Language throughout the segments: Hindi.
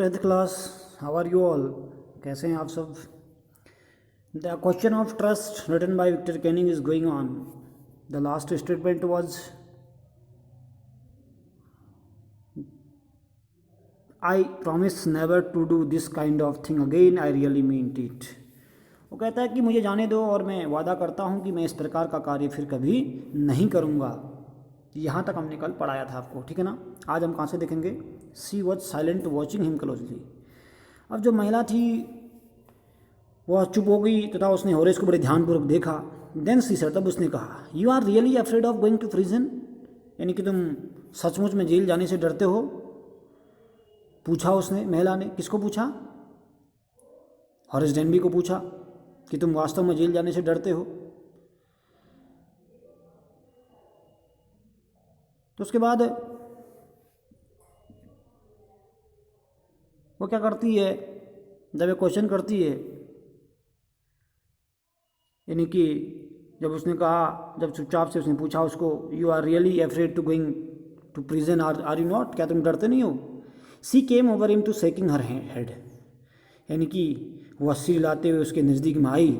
Tenth class, how are you all? कैसे हैं आप सब? The question of trust written by Victor Canning is going on. The last statement was I promise never to do this kind of thing again, I really mean it. वो कहता है कि मुझे जाने दो और मैं वादा करता हूँ कि मैं इस प्रकार का कार्य फिर कभी नहीं करूँगा. यहाँ तक हमने कल पढ़ाया था आपको, ठीक है ना. आज हम कहाँ से देखेंगे? She was silent watching him closely. अब जो महिला थी वह चुप हो गई तथा उसने होरेस को बड़े ध्यानपूर्वक देखा. देन सी सर, तब उसने कहा, you are really afraid of going to prison, यानी कि तुम सचमुच में जेल जाने से डरते हो? पूछा उसने, महिला ने. किसको पूछा? हॉरेस डेनबी को पूछा कि तुम वास्तव में जेल जाने से डरते हो? तो उसके बाद वो क्या करती है, जब ये क्वेश्चन करती है, यानी कि जब उसने कहा, जब चुपचाप से उसने पूछा उसको, you are really afraid to going to prison are you not, क्या तुम डरते नहीं हो? She came over him to shaking her head, यानी कि वह सिर हिलाते हुए उसके नज़दीक में आई.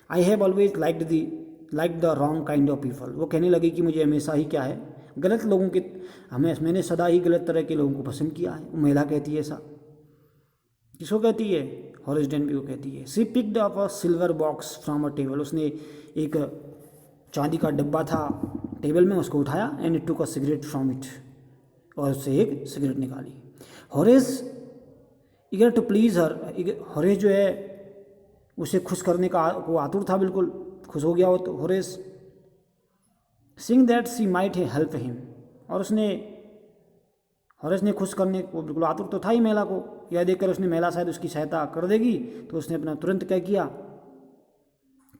I have always like the wrong kind of people. वो कहने लगी कि मुझे हमेशा ही क्या है, गलत लोगों के, मैंने सदा ही गलत तरह के लोगों को पसंद किया है. वो महिला कहती है ऐसा. किसको कहती है? हॉरेस डेनबी को कहती है. She picked up a silver box from a table. उसने एक चांदी का डब्बा था टेबल में, उसको उठाया. And it took a cigarette from it, और उससे एक सिगरेट निकाली. Horace eager to please her, Horace जो है उसे खुश करने का को आतुर था, बिल्कुल खुश हो गया हो. तो Horace sing that she might help him, और हॉरेस ने खुश करने को बिल्कुल आतुर तो था ही महिला को. यह देखकर उसने महिला शायद उसकी सहायता कर देगी, तो उसने अपना तुरंत क्या किया,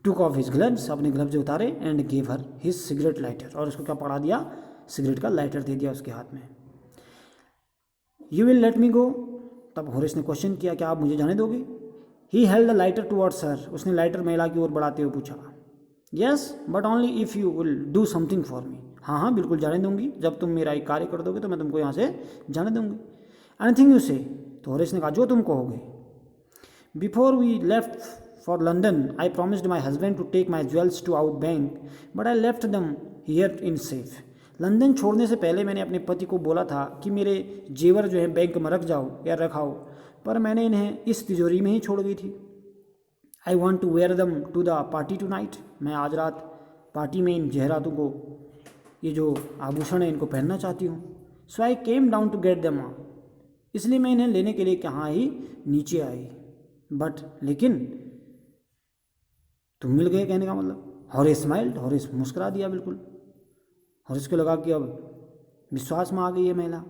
टुक ऑफ हिज ग्लव्स, अपने ग्लव्स उतारे. And gave her his cigarette lighter, और उसको क्या पकड़ा दिया, सिगरेट का लाइटर दे दिया उसके हाथ में. यू विल लेट मी गो. तब हॉरेस ने क्वेश्चन किया, क्या आप मुझे जाने दोगे? He held the lighter towards हर. उसने लाइटर महिला की ओर बढ़ाते हुए पूछा, yes but only if you will do something for me. हाँ हाँ, बिल्कुल जाने दूंगी, जब तुम मेरा एक कार्य कर दोगे तो मैं तुमको यहाँ से जाने दूंगी. एनीथिंग यू से. तो हॉरेस ने कहा, जो तुम कहोगे. Before we left for London I promised my husband to take my jewels to out bank, but I left them here in safe. London छोड़ने से पहले मैंने अपने पति को बोला था कि मेरे जेवर जो है बैंक में रख जाओ या रखाओ, पर मैंने इन्हें इस तिजोरी में ही छोड़ गई थी. I want to wear them to the party tonight. मैं आज रात पार्टी में इन जहरातों को, ये जो आभूषण है, इनको पहनना चाहती हूँ. So I came down to get them, इसलिए मैं इन्हें लेने के लिए कहाँ ही नीचे आई. बट लेकिन तुम मिल गए, कहने का मतलब. हॉरेस स्माइल्ड, हॉरेस मुस्कुरा दिया बिल्कुल. हॉरेस को लगा कि अब विश्वास में आ गई है महिला.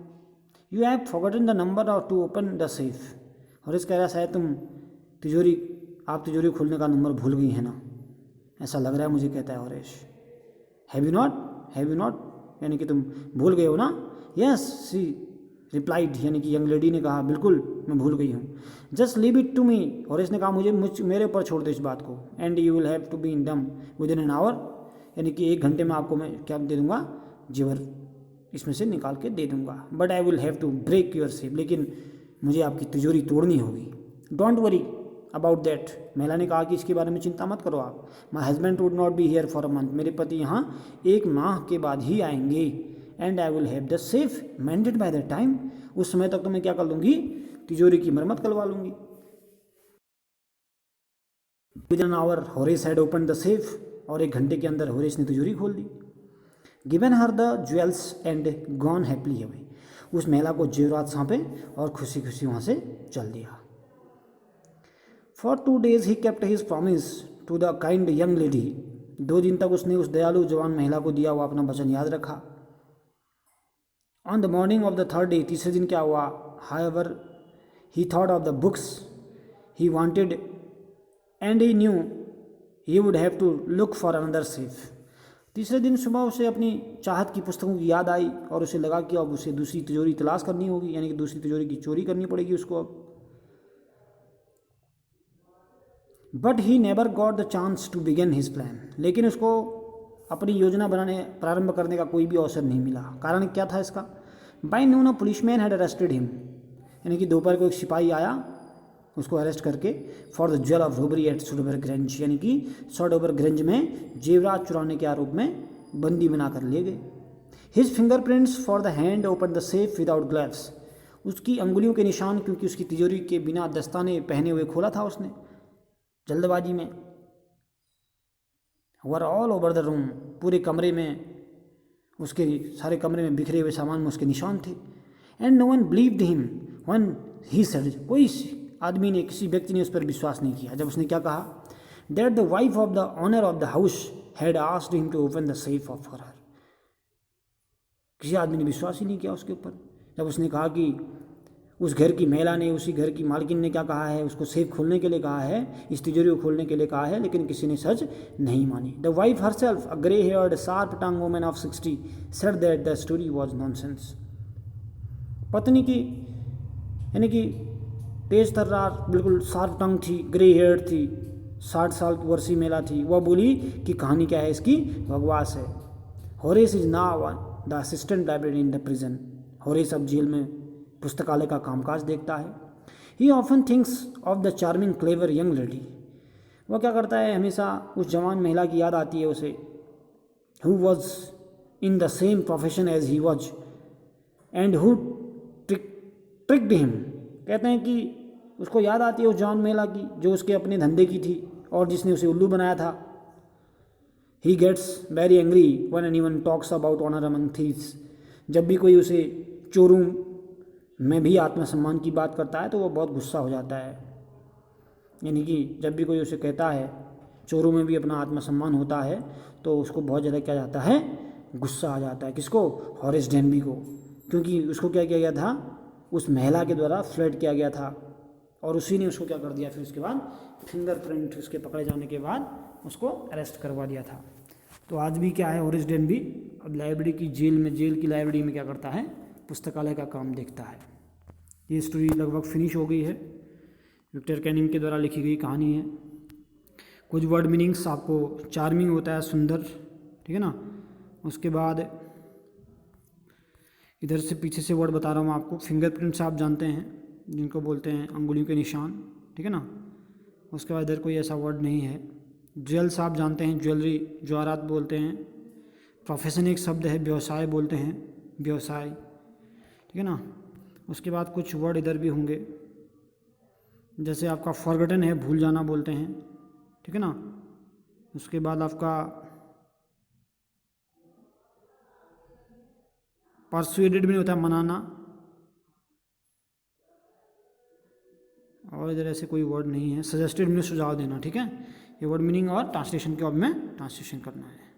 You have forgotten the number or to open the safe. Horace कह रहा, शायद तुम आप तिजोरी खोलने का नंबर भूल गई है ना, ऐसा लग रहा है मुझे, कहता है हॉरेस. हैव यू नॉट, यानी कि तुम भूल गए हो ना. यस सी रिप्लाइड, यानी कि यंग लेडी ने कहा, बिल्कुल मैं भूल गई हूँ. Just leave it to me. Horace ने कहा, मेरे ऊपर छोड़ दो इस बात को. And you will have to be in them with in an hour, यानी कि 1 घंटे में आपको मैं क्या दे दूंगा, जेवर इसमें से निकाल के दे दूंगा. But I will have to break your safe, लेकिन मुझे आपकी तिजोरी तोड़नी होगी. Don't worry about that. महिला ने कहा कि इसके बारे में चिंता मत करो आप. My husband would not be here for a month. मेरे पति यहाँ 1 माह के बाद ही आएंगे. And I will have the safe mended by that time. उस समय तक तो मैं क्या कर लूँगी, तिजोरी की मरम्मत करवा लूँगी. With an hour Horace had open the safe, और 1 घंटे के अंदर हॉरेस ने तिजोरी खोल दी. Given her the jewels and gone happily away. उस महिला को जेवरात सौंपे और खुशी खुशी वहाँ से चल दिया. For 2 days he kept his promise to the kind young lady. 2 दिन तक उसने उस दयालु जवान महिला को दिया हुआ अपना वचन याद रखा. On the morning of the 3rd day, तीसरे दिन क्या हुआ, however he thought of the books he wanted and he knew he would have to look for another safe. तीसरे दिन सुबह उसे अपनी चाहत की पुस्तकों की याद आई, और उसे लगा कि अब उसे दूसरी तिजोरी तलाश करनी होगी, यानी कि दूसरी तिजोरी की चोरी करनी पड़ेगी उसको अब. But he never got the chance to begin his plan. लेकिन उसको अपनी योजना प्रारंभ करने का कोई भी अवसर नहीं मिला. कारण क्या था इसका? By noon a policeman had arrested him. यानी कि दोपहर को एक सिपाही आया उसको अरेस्ट करके for the jewel of robbery at Sodobar Grange, यानी कि सोडोबर ग्रेंज में जेवरात चुराने के आरोप में बंदी बनाकर ले गए। His fingerprints for the hand open the safe without gloves, उसकी अंगुलियों के निशान क्योंकि उसकी तिजोरी के बिना दस्ताने पहने हुए खोला था उसने जल्दबाजी में। Were all over the room, पूरे कमरे में, उसके सारे कमरे में बिखरे हुए सामान में उसके निशान थे। And no one believed him when he said, कोई आदमी ने, किसी व्यक्ति ने उस पर विश्वास नहीं किया जब उसने क्या कहा, that the wife of the owner of the house had asked him to open the safe of her. किसी आदमी ने विश्वास ही नहीं किया उसके ऊपर जब उसने कहा कि उस घर की महिला ने, उसी घर की मालकिन ने क्या कहा है, उसको सेफ खोलने के लिए कहा है, इस तिजोरी को खोलने के लिए कहा है, लेकिन किसी ने सच नहीं मानी। The wife herself, a grey heard sharp tongue woman of 60, said that the story was nonsense. पत्नी की, यानी कि तेज तर्रार, बिल्कुल शार्प टंग थी, ग्रे हेयर थी, 60 साल वर्षीय महिला थी, वह बोली कि कहानी क्या है, इसकी बकवास है। Horace is now the assistant library in the prison, Horace अब जेल में पुस्तकालय का कामकाज देखता है। ही often thinks of the charming clever young lady, वह क्या करता है, हमेशा उस जवान महिला की याद आती है उसे, who was in the same profession as he was and who tricked him, कहते हैं कि उसको याद आती है उस जवान महिला की जो उसके अपने धंधे की थी और जिसने उसे उल्लू बनाया था। He gets very angry when anyone talks about honour among thieves, जब भी कोई उसे चोरों में भी आत्मसम्मान की बात करता है तो वो बहुत गुस्सा हो जाता है। यानी कि जब भी कोई उसे कहता है चोरों में भी अपना आत्मसम्मान होता है तो उसको बहुत ज़्यादा क्या जाता है, गुस्सा आ जाता है। किसको, हॉरेस डेनबी को, क्योंकि उसको क्या किया गया था, उस महिला के द्वारा फ्लर्ट किया गया था और उसी ने उसको क्या कर दिया, फिर उसके बाद फिंगरप्रिंट उसके पकड़े जाने के बाद उसको अरेस्ट करवा दिया था। तो आज भी क्या है, हॉरेस डेनबी अब लाइब्रेरी की जेल की लाइब्रेरी में क्या करता है, पुस्तकालय का काम देखता है। ये स्टोरी लगभग फिनिश हो गई है, विक्टर कैनिंग के द्वारा लिखी गई कहानी है। कुछ वर्ड मीनिंग्स आपको, चार्मिंग होता है सुंदर, ठीक है ना। उसके बाद इधर से पीछे से वर्ड बता रहा हूँ आपको, फिंगरप्रिंट्स आप जानते हैं जिनको बोलते हैं अंगुलियों के निशान, ठीक है ना। उसके बाद इधर कोई ऐसा वर्ड नहीं है। ज्वेल्स आप जानते हैं, ज्वेलरी, जवाहरात बोलते हैं। प्रोफेशन एक शब्द है, व्यवसाय बोलते हैं, व्यवसाय, ठीक है ना। उसके बाद कुछ वर्ड इधर भी होंगे, जैसे आपका फॉरगटन है, भूल जाना बोलते हैं, ठीक है ना। उसके बाद आपका परसुएडेड भी होता है, मनाना, और इधर ऐसे कोई वर्ड नहीं है। सजेस्टेड में सुझाव देना, ठीक है। ये वर्ड मीनिंग और ट्रांसलेशन के अब में ट्रांसलेशन करना है।